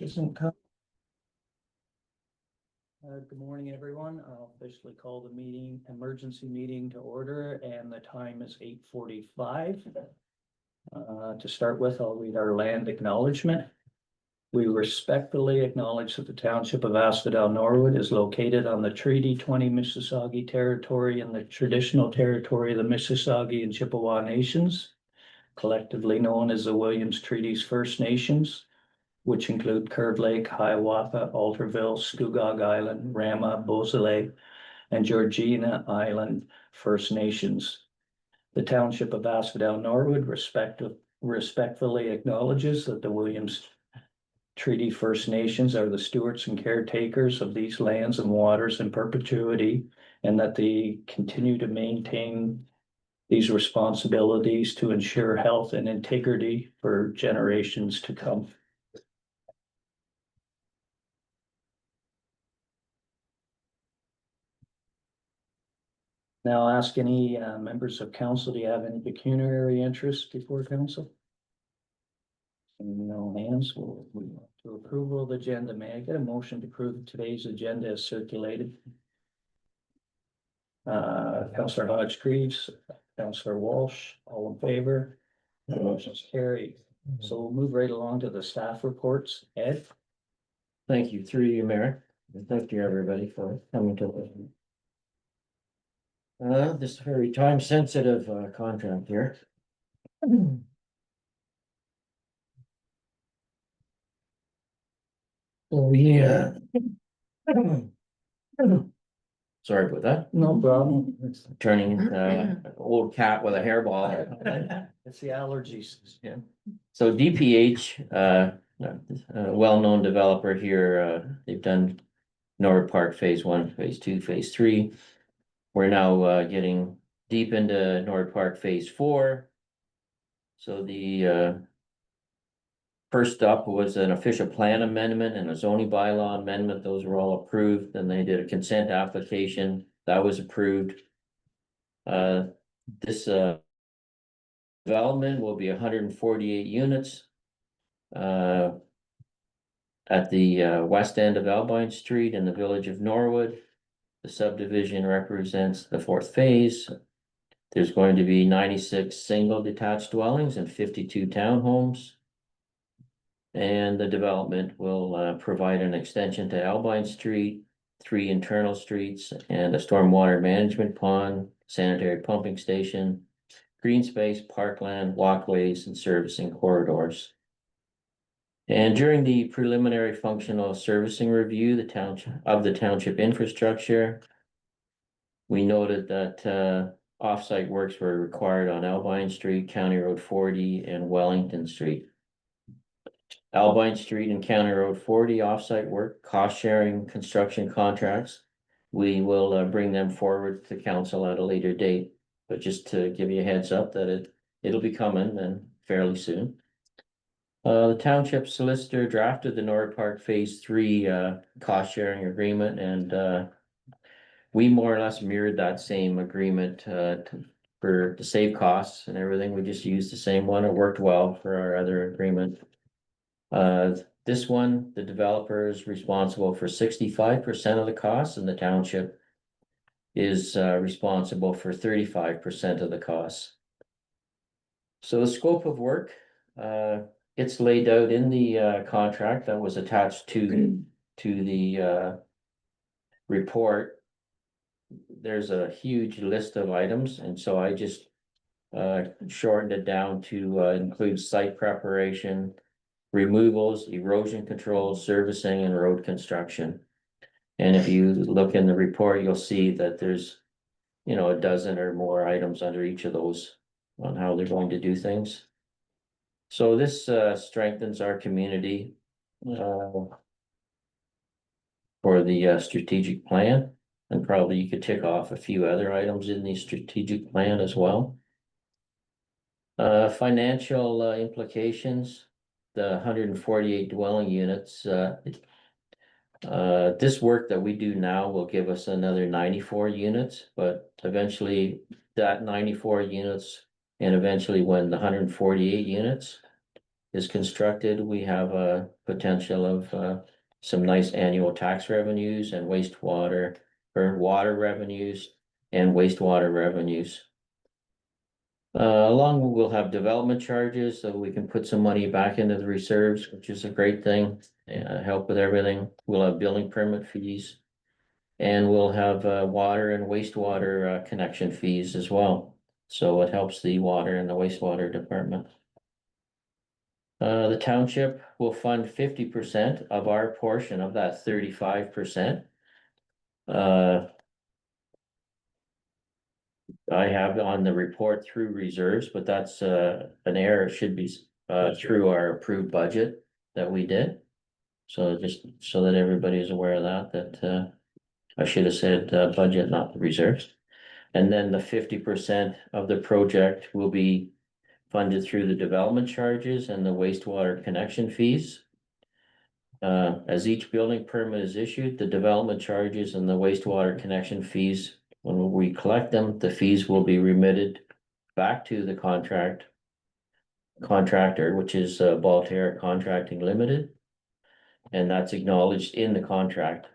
Doesn't come. Good morning, everyone. I'll officially call the emergency meeting to order, and the time is 8:45. To start with, I'll read our land acknowledgement. We respectfully acknowledge that the township of Asphodel-Norwood is located on the Treaty 20 Mississauga territory and the traditional territory of the Mississauga and Chippewa nations, collectively known as the Williams Treaties First Nations, which include Curve Lake, Hiawatha, Alderville, Scugog Island, Rama, Beausoleil, and Georgina Island First Nations. The township of Asphodel-Norwood respectfully acknowledges that the Williams Treaty First Nations are the stewards and caretakers of these lands and waters in perpetuity, and that they continue to maintain these responsibilities to ensure health and integrity for generations to come. Now I'll ask any members of council, do you have any pecuniary interest before council? No hands. To approval of the agenda, may I get a motion to approve today's agenda as circulated? Councillor Hodge-Greaves, Councillor Walsh, all in favor? The motion's carried. So we'll move right along to the staff reports. Ed? Thank you, through you, Mayor, and thank you, everybody, for coming to listen. This very time-sensitive contract here. Yeah. Sorry about that. No problem. Turning an old cat with a hairball. It's the allergies. Yeah. So DPH, a well-known developer here, they've done Norwood Park Phase 1, Phase 2, Phase 3. We're now getting deep into Norwood Park Phase 4. So the first up was an official plan amendment and a zoning bylaw amendment. Those were all approved. Then they did a consent application that was approved. This development will be 148 units at the west end of Albine Street in the village of Norwood. The subdivision represents the fourth phase. There's going to be 96 single detached dwellings and 52 townhomes. And the development will provide an extension to Albine Street, 3 internal streets, and a stormwater management pond, sanitary pumping station, green space, parkland, walkways, and servicing corridors. And during the preliminary functional servicing review, the township infrastructure, we noted that off-site works were required on Albine Street, County Road 40, and Wellington Street. Albine Street and County Road 40 off-site work, cost-sharing construction contracts. We will bring them forward to council at a later date, but just to give you a heads up that it'll be coming and fairly soon. The township solicitor drafted the Norwood Park Phase 3 cost-sharing agreement, and we more or less mirrored that same agreement for to save costs and everything. We just used the same one. It worked well for our other agreement. This one, the developer is responsible for 65% of the costs, and the township is responsible for 35% of the costs. So the scope of work, it's laid out in the contract that was attached to the report. There's a huge list of items, and so I just shortened it down to include site preparation, removals, erosion control, servicing, and road construction. And if you look in the report, you'll see that there's, a dozen or more items under each of those on how they're going to do things. So this strengthens our community for the strategic plan, and probably you could tick off a few other items in the strategic plan as well. Financial implications. The 148 dwelling units, this work that we do now will give us another 94 units, but eventually that 94 units, and eventually when the 148 units is constructed, we have a potential of some nice annual tax revenues and wastewater or water revenues and wastewater revenues. Along we'll have development charges, so we can put some money back into the reserves, which is a great thing, help with everything. We'll have building permit fees. And we'll have water and wastewater connection fees as well. So it helps the water and the wastewater department. The township will fund 50% of our portion of that 35%. I have on the report through reserves, but that's an error. It should be through our approved budget that we did. So just so that everybody is aware of that I should have said budget, not the reserves. And then the 50% of the project will be funded through the development charges and the wastewater connection fees. As each building permit is issued, the development charges and the wastewater connection fees, when we collect them, the fees will be remitted back to the contractor, which is Baltic Contracting Limited. And that's acknowledged in the contract.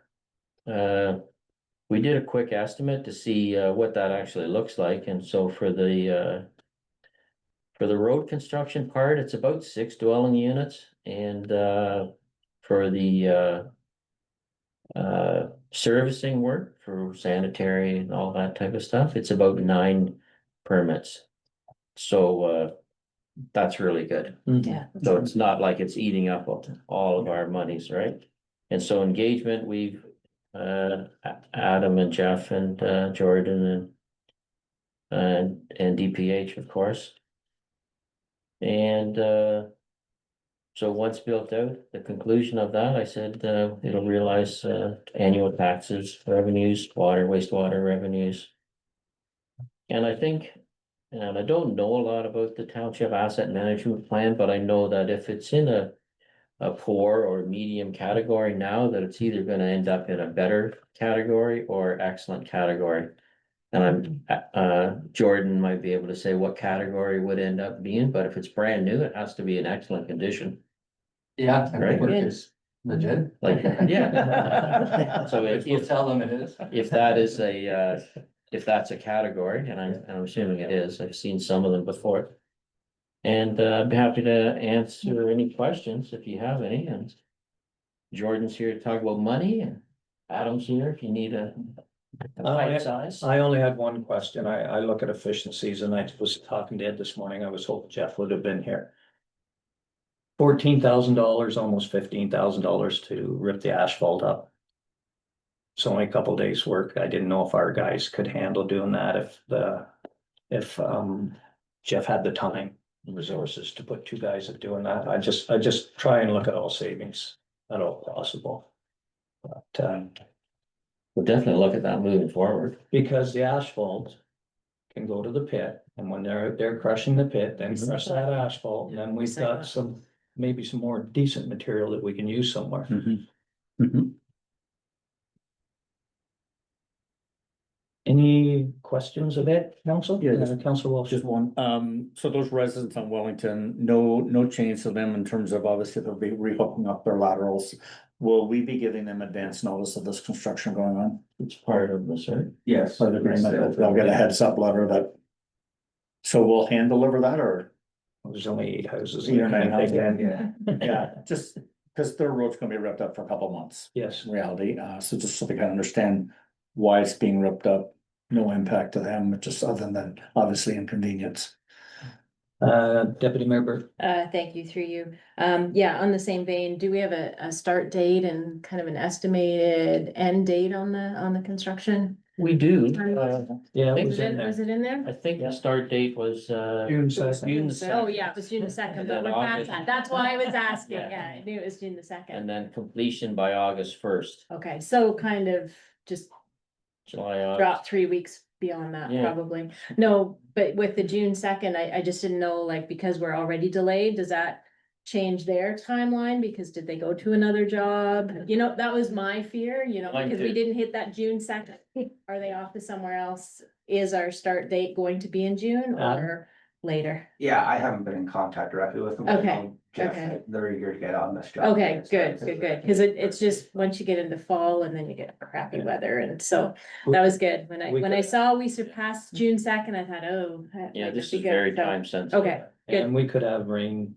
We did a quick estimate to see what that actually looks like, and so for the road construction part, it's about 6 dwelling units, and for the servicing work for sanitary and all that type of stuff, it's about 9 permits. So that's really good. Yeah. So it's not like it's eating up all of our monies, right? And so engagement, we've Adam and Jeff and Jordan and DPH, of course. And so once built out, the conclusion of that, I said it'll realize annual taxes, revenues, water, wastewater revenues. And I think, and I don't know a lot about the township asset management plan, but I know that if it's in a poor or medium category now, that it's either gonna end up in a better category or excellent category. And Jordan might be able to say what category would end up being, but if it's brand new, it has to be in excellent condition. Yeah, and Right. the work is legit. Like, yeah. So Which we'll tell them it is. if that is if that's a category, and I'm assuming it is, I've seen some of them before. And I'd be happy to answer any questions if you have any, and Jordan's here to talk about money, and Adam's here if you need a bite size. I only had one question. I look at efficiencies, and I was talking to Ed this morning. I was hoping Jeff would have been here. $14,000, almost $15,000 to rip the asphalt up. It's only a couple days' work. I didn't know if our guys could handle doing that, if Jeff had the time and resources to put 2 guys at doing that. I just try and look at all savings at all possible. But We'll definitely look at that moving forward. because the asphalt can go to the pit, and when they're crushing the pit, then crush that asphalt, and then we've got some, maybe some more decent material that we can use somewhere. Any questions of it, council? Yeah, just- Council Walsh. Just one, so those residents on Wellington, no change to them in terms of obviously they'll be rehooking up their laterals. Will we be giving them advance notice of this construction going on? It's part of this, right? Yes. By the agreement, they'll get a heads up letter that. So we'll hand deliver that or, There's only 8 houses. 8 or 9 houses. Yeah. yeah, just because their road's gonna be ripped up for a couple of months. Yes. In reality, so just so they can understand why it's being ripped up, no impact to them, just other than obviously inconvenience. Deputy Mayor Burke. Thank you, through you. Yeah, on the same vein, do we have a start date and kind of an estimated end date on the construction? We do. Yeah, it Was was in there. it in there? I think the start date was June 2nd. June the Oh, 2nd. yeah, it was June the 2nd, And but then we're past August. that. That's why I was asking. Yeah. Yeah, I knew it was June the 2nd. And then completion by August 1st, Okay, so kind of just July, August. drop 3 weeks beyond that, Yeah. probably. No, but with the June 2nd, I just didn't know, like, because we're already delayed, does that change their timeline? Because did they go to another job? You know, that was my fear, Mine because we too. didn't hit that June 2nd. Are they off to somewhere else? Is our start date going to be in June or later? Yeah, I haven't been in contact directly with them. but I Okay. know Okay. They're eager to get on this job. Okay, good, cause it's just, once you get into fall and then you get crappy weather, and so that was good. When I saw we surpassed June 2nd, I thought, oh. that Yeah, might this be is good. very So, time sensitive. Okay, good. And we could have rain.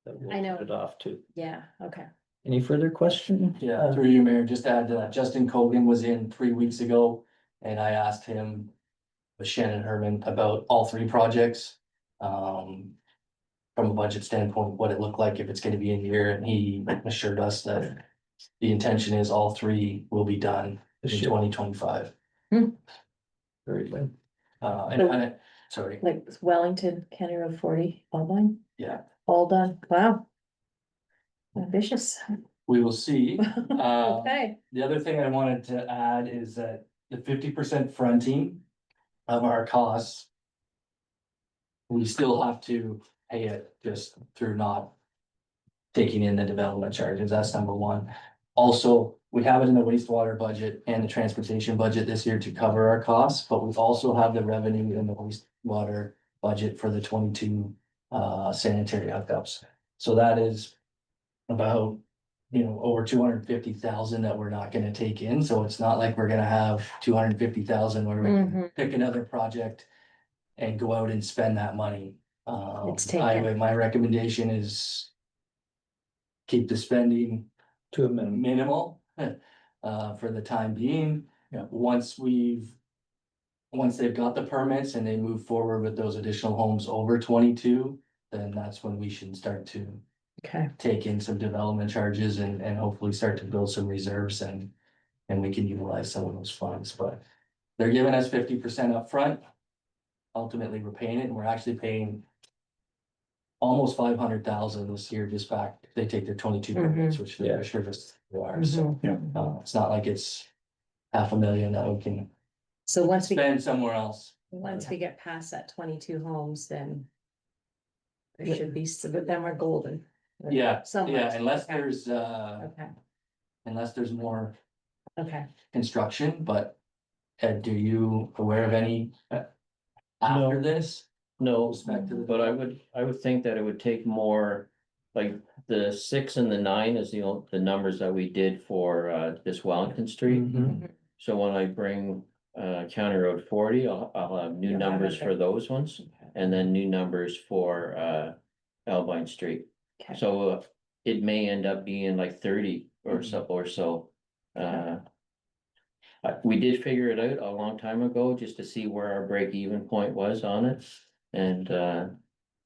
That will I know. put it off too. yeah, okay. Any further questions? Yeah, through you, Mayor, just to add to that, Justin Cogan was in 3 weeks ago, and I asked him with Shannon Herman about all three projects. From a budget standpoint, what it looked like if it's gonna be in year, and he assured us that the intention is all three will be done This in year. 2025. Very good. Sorry, Like Wellington, County Road 40, all done, yeah, all done, wow. Ambitious. we will see. Okay, The other thing I wanted to add is that the 50% fronting of our costs. We still have to pay it just through not taking in the development charges. That's number one. Also, we have it in the wastewater budget and the transportation budget this year to cover our costs, but we also have the revenue in the wastewater budget for the 22 sanitary hookups. So that is about, over 250,000 that we're not gonna take in. So it's not like we're gonna have 250,000 where we can Mhm. pick another project and go out and spend that money. It's taken. My recommendation is keep the spending To a minimum. minimal, for the time being. Yeah. Once they've got the permits and they move forward with those additional homes over 22, then that's when we should start to okay, take in some development charges and hopefully start to build some reserves and we can utilize some of those funds, but they're giving us 50% upfront. Ultimately, we're paying it, and we're actually paying almost 500,000 this year just back, if they take their 22 permits, which they Yeah. assured us they are, so. It's not like it's 500,000 that we can so once spend somewhere else. we get past that 22 homes, then. There should be, but then we're golden. Yeah, Somewhere. yeah, unless Okay, there's more okay. construction, but Ed, are you aware of any after this? No, Respect to the- but I would think that it would take more, like, the 6 and the 9 is the numbers that we did for, this Wellington Street. Mhm. So when I bring, County Road 40, I'll have new You'll have numbers it for those ones, and then new numbers for, Elvine Street. Okay. So, it may end up being like 30 or so. We did figure it out a long time ago, just to see where our break even point was on it, and,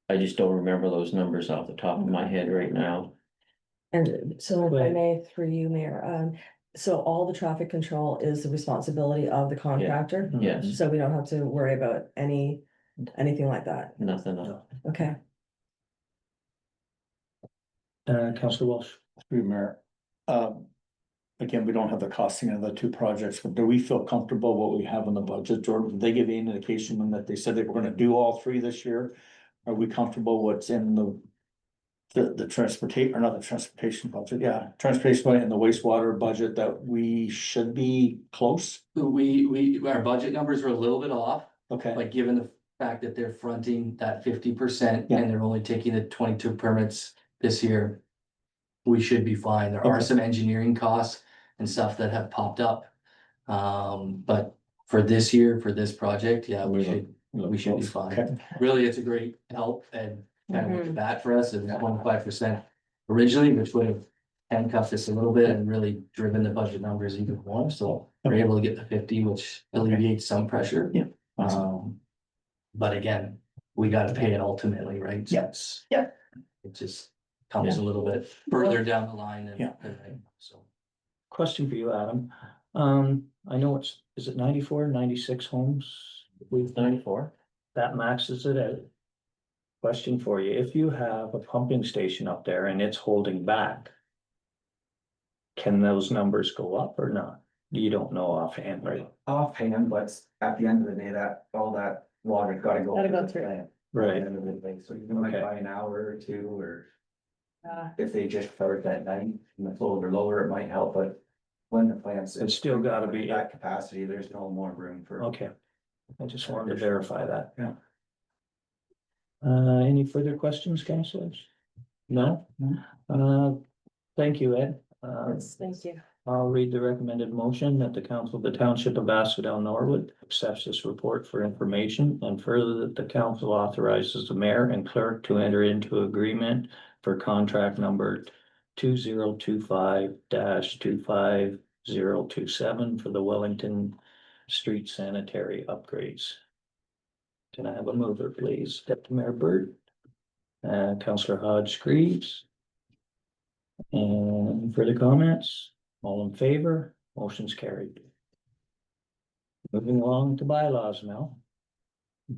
I just don't remember those numbers off the top of my head right now. And so if Go I ahead. may, through you, Mayor, so all the traffic control is the responsibility of the contractor? Yes, So we don't have to worry about anything like that, nothing else. okay? Councillor Walsh. Through Mayor. Again, we don't have the costing of the two projects, but do we feel comfortable what we have in the budget? Jordan, did they give you any indication when that they said they were gonna do all three this year? Are we comfortable what's in the transportation, or not the transportation budget, transportation budget and the wastewater budget, that we should be close? Our budget numbers are a little bit off, Okay, like given the fact that they're fronting that 50% Yeah. and they're only taking the 22 permits this year. We should be fine. There are Okay. some engineering costs and stuff that have popped up. But for this year, for this project, yeah, we should be fine. Okay. Really, it's a great help and kind of went to bat for us, and 25% originally, which would have handcuffed us a little bit and really driven the budget numbers even more, so we're able to get to 50, which alleviates some pressure. Yeah. Awesome. But again, we gotta pay it ultimately, right? So Yes, yeah. It just comes a little bit further down the line than, Yeah. so. Question for you, Adam. I know is it 94, 96 homes? We've 94. that maxes it out. Question for you, if you have a pumping station up there and it's holding back. Can those numbers go up or not? You don't know offhand, right? Offhand, but at the end of the day, that all that water's gotta go. Gotta go the through. plant at Right. the end of the day. So even like Okay. by an hour or two, or Uh, if they just start that night and the flows are lower, it might help, but when the plant's. It's still gotta be- That capacity, there's no more room for. Okay. I just wanted to verify that. Yeah. Any further questions, councillors? No? Thank you, Ed. Thank you. I'll read the recommended motion that the council of the township of Asphodel-Norwood accepts this report for information, and further that the council authorizes the mayor and clerk to enter into agreement for contract number 2025-25027 for the Wellington Street sanitary upgrades. Can I have a mover, please? Deputy Mayor Burt, Councillor Hodge Greaves. And further comments? All in favor? Motion's carried. Moving along to bylaws, Mel.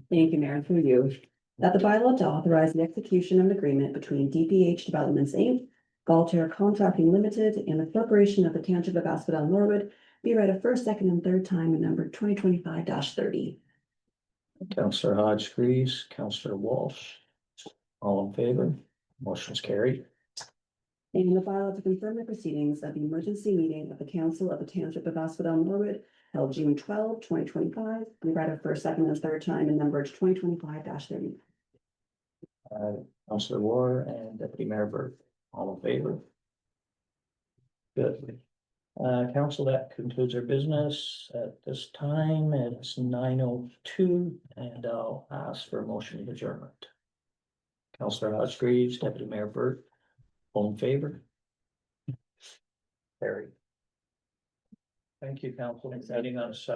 Thank you, Mayor, through you. That the bylaw to authorize the execution of an agreement between DPH Developments, Inc., Galter Contracting Limited, and the Corporation of the Township of Asphodel-Norwood be read a first, second, and third time in number 2025-30. Councillor Hodge Greaves, Councillor Walsh. All in favor? Motion's carried. And the bylaw to confirm the proceedings of the emergency meeting of the Council of the Township of Asphodel-Norwood held June 12, 2025, be read a first, second, and third time in number 2025-30. Councillor War and Deputy Mayor Burt, all in favor? Good. Council, that concludes our business at this time. It's 9:02, and I'll ask for a motion of adjournment. Councillor Hodge Greaves, Deputy Mayor Burt, all in favor? Carried. Thank you, council. Meeting on